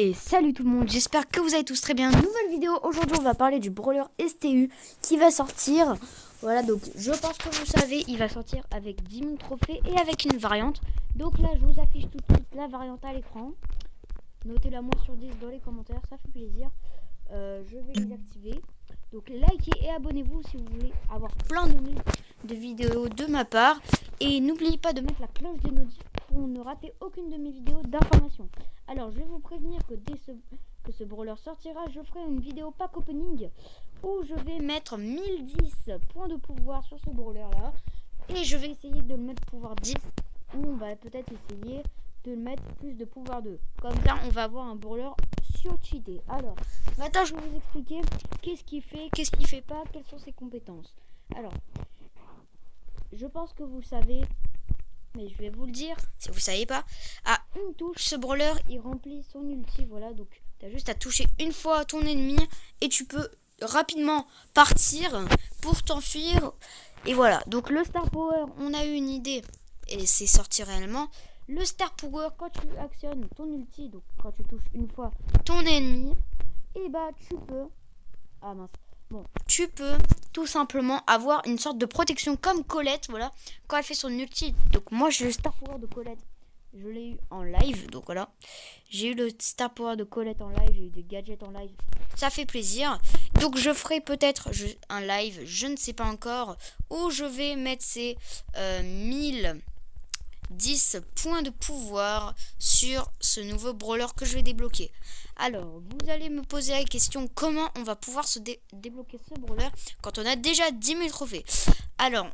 Et salut tout le monde, j'espère que vous allez tous très bien. Nouvelle vidéo, aujourd'hui on va parler du brawler STU qui va sortir. Voilà, donc je pense que vous savez, il va sortir avec 10 000 trophées et avec une variante. Donc là je vous affiche tout de suite la variante à l'écran. Notez-la moins sur 10 dans les commentaires, ça fait plaisir. Je vais les activer. Donc likez et abonnez-vous si vous voulez avoir plein de vidéos de ma part. Et n'oubliez pas de mettre la cloche des notifs pour ne rater aucune de mes vidéos d'information. Alors je vais vous prévenir que dès que ce brawler sortira, je ferai une vidéo pack opening où je vais mettre 1010 points de pouvoir sur ce brawler là. Et je vais essayer de le mettre pouvoir 10 ou on va peut-être essayer de le mettre plus de pouvoir 2. Comme ça on va avoir un brawler sur-cheaté. Alors maintenant je vais vous expliquer qu'est-ce qu'il fait, qu'est-ce qu'il fait pas, quelles sont ses compétences. Alors je pense que vous savez, mais je vais vous le dire si vous ne savez pas. À une touche, ce brawler il remplit son ulti. Voilà, donc tu as juste à toucher une fois ton ennemi et tu peux rapidement partir pour t'enfuir. Et voilà, donc le Star Power, on a eu une idée et c'est sorti réellement. Le Star Power, quand tu actionnes ton ulti, donc quand tu touches une fois ton ennemi, et bah tu peux... Ah mince. Bon, tu peux tout simplement avoir une sorte de protection comme Colette, voilà, quand elle fait son ulti. Donc moi j'ai le Star Power de Colette, je l'ai eu en live, donc voilà. J'ai eu le Star Power de Colette en live, j'ai eu des gadgets en live, ça fait plaisir. Donc je ferai peut-être un live, je ne sais pas encore, où je vais mettre ces 1010 points de pouvoir sur ce nouveau brawler que je vais débloquer. Alors, vous allez me poser la question, comment on va pouvoir se débloquer ce brawler quand on a déjà 10 000 trophées. Alors,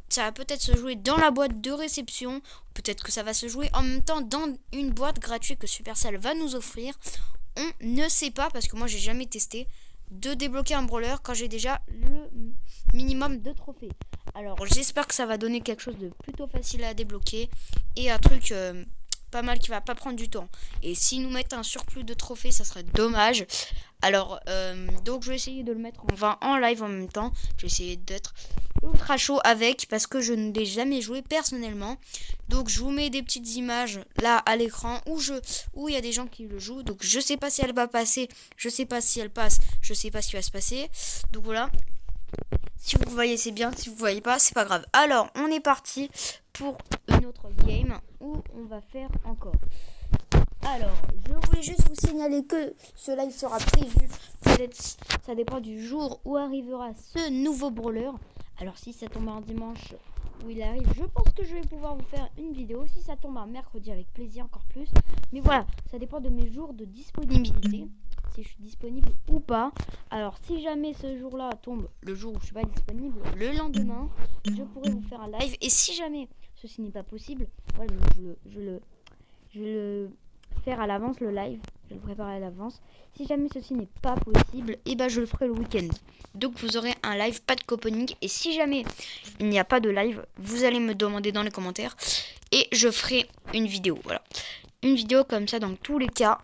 ça va peut-être se jouer dans la boîte de réception, peut-être que ça va se jouer en même temps dans une boîte gratuite que Supercell va nous offrir. On ne sait pas, parce que moi j'ai jamais testé de débloquer un brawler quand j'ai déjà le minimum de trophées. Alors, j'espère que ça va donner quelque chose de plutôt facile à débloquer et un truc... pas mal qui va pas prendre du temps. Et s'ils nous mettent un surplus de trophées, ça serait dommage. Alors donc je vais essayer de le mettre en 20 en live en même temps. Je vais essayer d'être ultra chaud avec, parce que je ne l'ai jamais joué personnellement. Donc je vous mets des petites images là à l'écran où il y a des gens qui le jouent. Donc je sais pas si elle va passer, je sais pas si elle passe, je sais pas ce qui va se passer. Donc voilà. Si vous voyez c'est bien, si vous voyez pas c'est pas grave. Alors on est parti pour une autre game où on va faire encore. Alors je voulais juste vous signaler que ce live sera prévu, peut-être ça dépend du jour où arrivera ce nouveau brawler. Alors si ça tombe un dimanche où il arrive, je pense que je vais pouvoir vous faire une vidéo. Si ça tombe un mercredi, avec plaisir encore plus. Mais voilà, ça dépend de mes jours de disponibilité, si je suis disponible ou pas. Alors si jamais ce jour-là tombe le jour où je suis pas disponible, le lendemain je pourrais vous faire un live. Et si jamais ceci n'est pas possible, voilà, je vais le faire à l'avance, le live, je vais le préparer à l'avance. Si jamais ceci n'est pas possible, et ben je le ferai le week-end. Donc vous aurez un live, pas de opening. Et si jamais il n'y a pas de live, vous allez me demander dans les commentaires et je ferai une vidéo. Voilà, une vidéo comme ça dans tous les cas.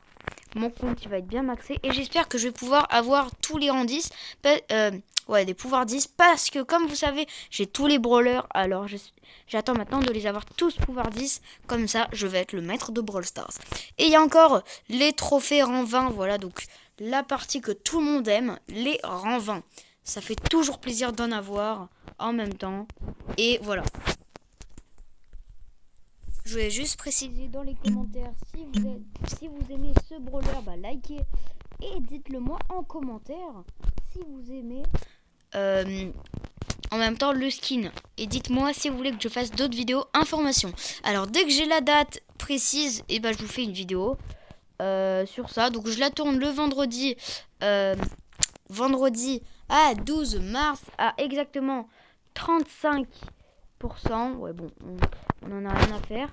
Mon compte il va être bien maxé et j'espère que je vais pouvoir avoir tous les rangs 10. Ouais, des pouvoirs 10, parce que comme vous savez, j'ai tous les brawlers. Alors j'attends maintenant de les avoir tous pouvoir 10. Comme ça, je vais être le maître de Brawl Stars. Et il y a encore les trophées rang 20. Voilà, donc la partie que tout le monde aime, les rangs 20. Ça fait toujours plaisir d'en avoir en même temps. Et voilà. Je vais juste préciser dans les commentaires si vous aimez ce brawler, bah likez et dites-le moi en commentaire si vous aimez en même temps le skin. Et dites-moi si vous voulez que je fasse d'autres vidéos informations. Alors dès que j'ai la date précise, et bah je vous fais une vidéo sur ça. Donc je la tourne le vendredi à 12 mars à exactement 35%. Ouais bon, on en a rien à faire.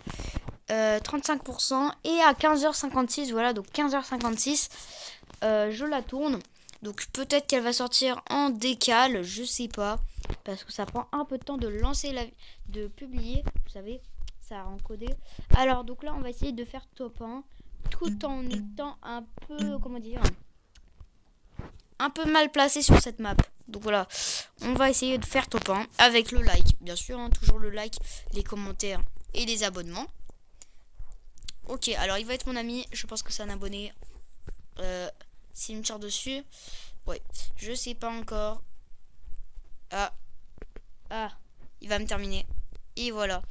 35% et à 15h56, voilà, donc 15h56 je la tourne. Donc peut-être qu'elle va sortir en décale, je sais pas, parce que ça prend un peu de temps de lancer de publier, vous savez, ça a encodé. Alors donc là on va essayer de faire top 1 tout en étant un peu, comment dire, un peu mal placé sur cette map. Donc voilà, on va essayer de faire top 1 avec le like, bien sûr, hein, toujours le like, les commentaires et les abonnements. Ok, alors il va être mon ami, je pense que c'est un abonné. S'il me tire dessus. Ouais, je sais pas encore. Ah, il va me terminer. Et voilà.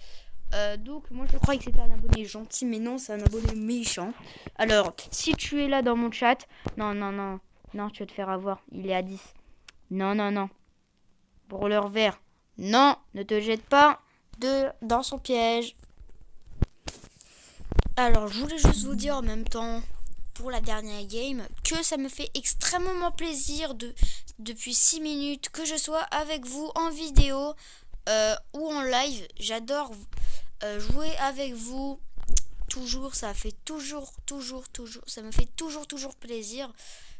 Donc moi je croyais que c'était un abonné gentil, mais non, c'est un abonné méchant. Alors, si tu es là dans mon chat, non, tu vas te faire avoir, il est à 10. Non. Brawler vert. Non, ne te jette pas dans son piège. Alors, je voulais juste vous dire en même temps, pour la dernière game, que ça me fait extrêmement plaisir depuis 6 minutes que je sois avec vous en vidéo ou en live. J'adore jouer avec vous. Toujours, ça fait toujours, ça me fait toujours plaisir.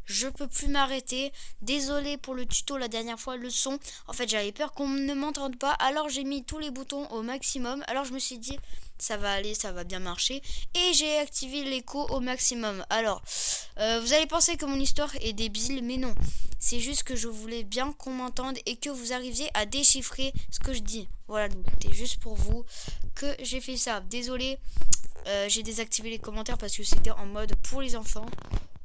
Je peux plus m'arrêter. Désolé pour le tuto la dernière fois, le son. En fait, j'avais peur qu'on ne m'entende pas. Alors, j'ai mis tous les boutons au maximum. Alors, je me suis dit, ça va aller, ça va bien marcher. Et j'ai activé l'écho au maximum. Alors, vous allez penser que mon histoire est débile, mais non. C'est juste que je voulais bien qu'on m'entende et que vous arriviez à déchiffrer ce que je dis. Voilà, donc c'était juste pour vous que j'ai fait ça. Désolé. J'ai désactivé les commentaires parce que c'était en mode pour les enfants.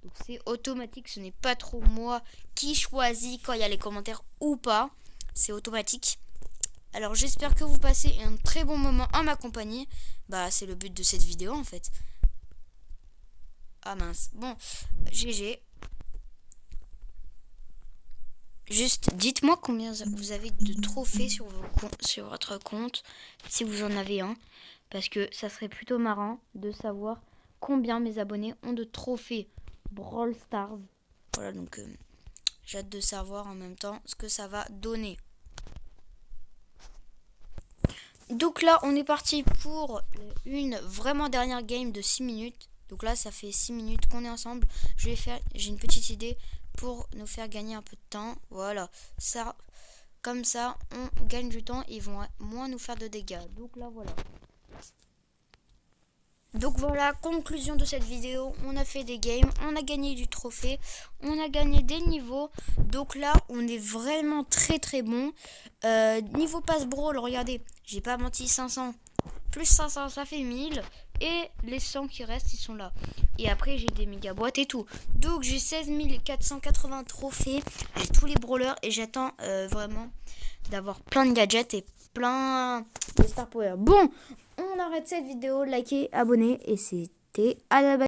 Donc c'est automatique, ce n'est pas trop moi qui choisis quand il y a les commentaires ou pas. C'est automatique. Alors j'espère que vous passez un très bon moment en ma compagnie. Bah c'est le but de cette vidéo en fait. Ah mince. Bon, GG. Juste dites-moi combien vous avez de trophées sur votre compte, si vous en avez un. Parce que ça serait plutôt marrant de savoir combien mes abonnés ont de trophées Brawl Stars. Voilà, donc j'ai hâte de savoir en même temps ce que ça va donner. Donc là, on est parti pour une vraiment dernière game de 6 minutes. Donc là, ça fait 6 minutes qu'on est ensemble. J'ai une petite idée pour nous faire gagner un peu de temps. Voilà, ça, comme ça, on gagne du temps et ils vont moins nous faire de dégâts. Donc là, voilà. Donc voilà, conclusion de cette vidéo, on a fait des games, on a gagné du trophée, on a gagné des niveaux. Donc là, on est vraiment très bon. Niveau passe brawl, regardez, j'ai pas menti, 500. Plus 500, ça fait 1000. Et les 100 qui restent, ils sont là. Et après, j'ai des méga boîtes et tout. Donc j'ai 16 480 trophées. J'ai tous les brawlers et j'attends vraiment d'avoir plein de gadgets et plein de star power. Bon, on arrête cette vidéo, likez, abonnez et c'était à la base.